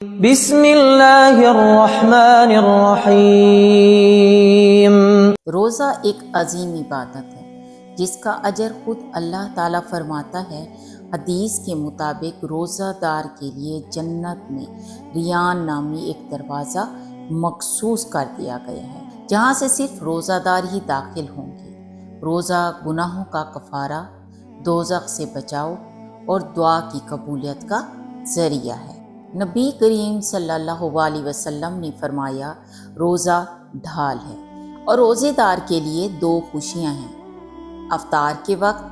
بسم اللہ الرحمن الرحیم۔ روزہ ایک عظیم عبادت ہے جس کا اجر خود اللہ تعالیٰ فرماتا ہے۔ حدیث کے مطابق روزہ دار کے لیے جنت میں ریان نامی ایک دروازہ مخصوص کر دیا گیا ہے جہاں سے صرف روزہ دار ہی داخل ہوں گے۔ روزہ گناہوں کا کفارہ، دوزخ سے بچاؤ اور دعا کی قبولیت کا ذریعہ ہے۔ نبی کریم صلی اللہ علیہ وسلم نے فرمایا، روزہ ڈھال ہے اور روزے دار کے لیے دو خوشیاں ہیں، افطار کے وقت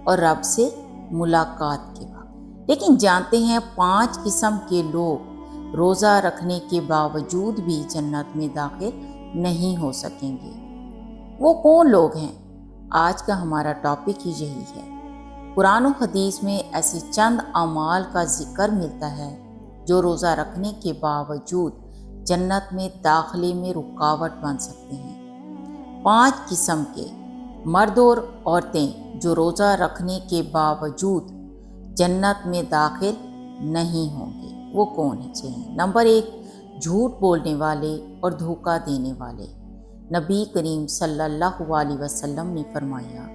اور رب سے ملاقات کے وقت۔ لیکن جانتے ہیں 5 قسم کے لوگ روزہ رکھنے کے باوجود بھی جنت میں داخل نہیں ہو سکیں گے۔ وہ کون لوگ ہیں؟ آج کا ہمارا ٹاپک ہی یہی ہے۔ قرآن و حدیث میں ایسے چند اعمال کا ذکر ملتا ہے جو روزہ رکھنے کے باوجود جنت میں داخلے میں رکاوٹ بن سکتے ہیں۔ 5 قسم کے مرد اور عورتیں جو روزہ رکھنے کے باوجود جنت میں داخل نہیں ہوں گے، وہ کون ہیں؟ نمبر 1، جھوٹ بولنے والے اور دھوکہ دینے والے۔ نبی کریم صلی اللہ علیہ وسلم نے فرمایا،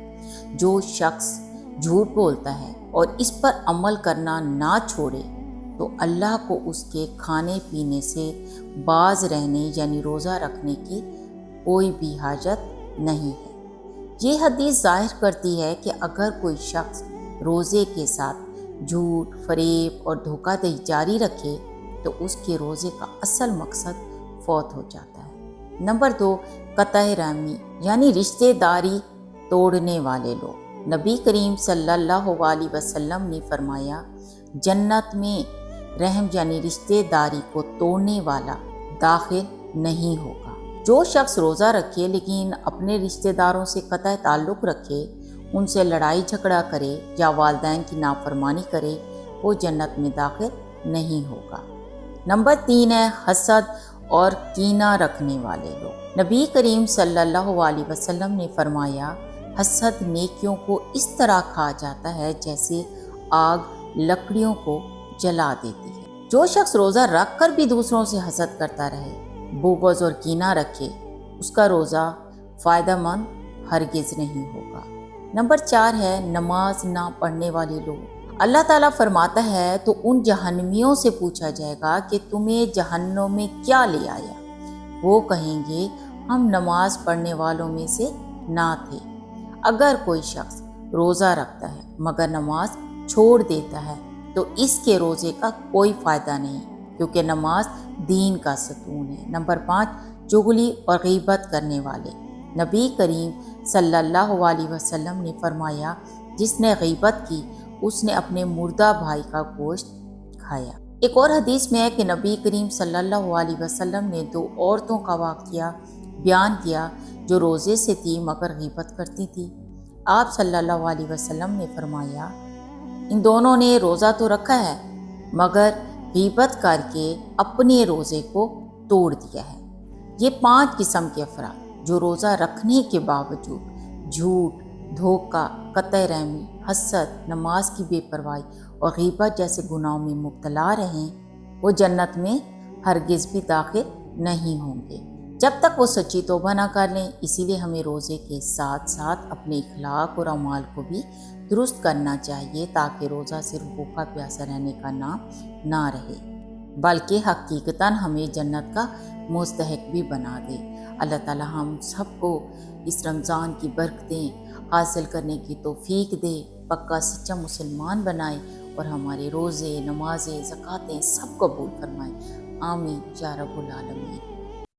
جو شخص جھوٹ بولتا ہے اور اس پر عمل کرنا نہ چھوڑے تو اللہ کو اس کے کھانے پینے سے باز رہنے یعنی روزہ رکھنے کی کوئی بھی حاجت نہیں ہے۔ یہ حدیث ظاہر کرتی ہے کہ اگر کوئی شخص روزے کے ساتھ جھوٹ، فریب اور دھوکہ دہی جاری رکھے تو اس کے روزے کا اصل مقصد فوت ہو جاتا ہے۔ نمبر 2، قطع رحمی یعنی رشتہ داری توڑنے والے لوگ۔ نبی کریم صلی اللہ علیہ وسلم نے فرمایا، جنت میں رحم یعنی رشتہ داری کو توڑنے والا داخل نہیں ہوگا۔ جو شخص روزہ رکھے لیکن اپنے رشتہ داروں سے قطع تعلق رکھے، ان سے لڑائی جھگڑا کرے یا والدین کی نافرمانی کرے، وہ جنت میں داخل نہیں ہوگا۔ نمبر 3 ہے حسد اور کینہ رکھنے والے لوگ۔ نبی کریم صلی اللہ علیہ وسلم نے فرمایا، حسد نیکیوں کو اس طرح کھا جاتا ہے جیسے آگ لکڑیوں کو جلا دیتی ہے۔ جو شخص روزہ رکھ کر بھی دوسروں سے حسد کرتا رہے، بغض اور کینہ رکھے، اس کا روزہ فائدہ مند ہرگز نہیں ہوگا۔ نمبر 4 ہے نماز نہ پڑھنے والے لوگ۔ اللہ تعالیٰ فرماتا ہے، تو ان جہنمیوں سے پوچھا جائے گا کہ تمہیں جہنم میں کیا لے آیا؟ وہ کہیں گے، ہم نماز پڑھنے والوں میں سے نہ تھے۔ اگر کوئی شخص روزہ رکھتا ہے مگر نماز چھوڑ دیتا ہے تو اس کے روزے کا کوئی فائدہ نہیں، کیونکہ نماز دین کا ستون ہے۔ نمبر 5، چغلی اور غیبت کرنے والے۔ نبی کریم صلی اللہ علیہ وسلم نے فرمایا، جس نے غیبت کی اس نے اپنے مردہ بھائی کا گوشت کھایا۔ ایک اور حدیث میں ہے کہ نبی کریم صلی اللہ علیہ وسلم نے 2 عورتوں کا واقعہ بیان کیا جو روزے سے تھی مگر غیبت کرتی تھی۔ آپ صلی اللہ علیہ وسلم نے فرمایا، ان دونوں نے روزہ تو رکھا ہے مگر غیبت کر کے اپنے روزے کو توڑ دیا ہے۔ یہ 5 قسم کے افراد جو روزہ رکھنے کے باوجود جھوٹ، دھوکہ، قطع رحمی، حسد، نماز کی بے پرواہی اور غیبت جیسے گناہوں میں مبتلا رہیں، وہ جنت میں ہرگز بھی داخل نہیں ہوں گے جب تک وہ سچی توبہ نہ کر لیں۔ اسی لیے ہمیں روزے کے ساتھ ساتھ اپنے اخلاق اور اعمال کو بھی درست کرنا چاہیے تاکہ روزہ صرف بھوکا پیاسا رہنے کا نام نہ رہے بلکہ حقیقتاً ہمیں جنت کا مستحق بھی بنا دے۔ اللہ تعالی ہم سب کو اس رمضان کی برکتیں حاصل کرنے کی توفیق دے، پکا سچا مسلمان بنائے اور ہمارے روزے، نمازیں، زکوٰتیں سب قبول فرمائے۔ آمین یا رب العالمین۔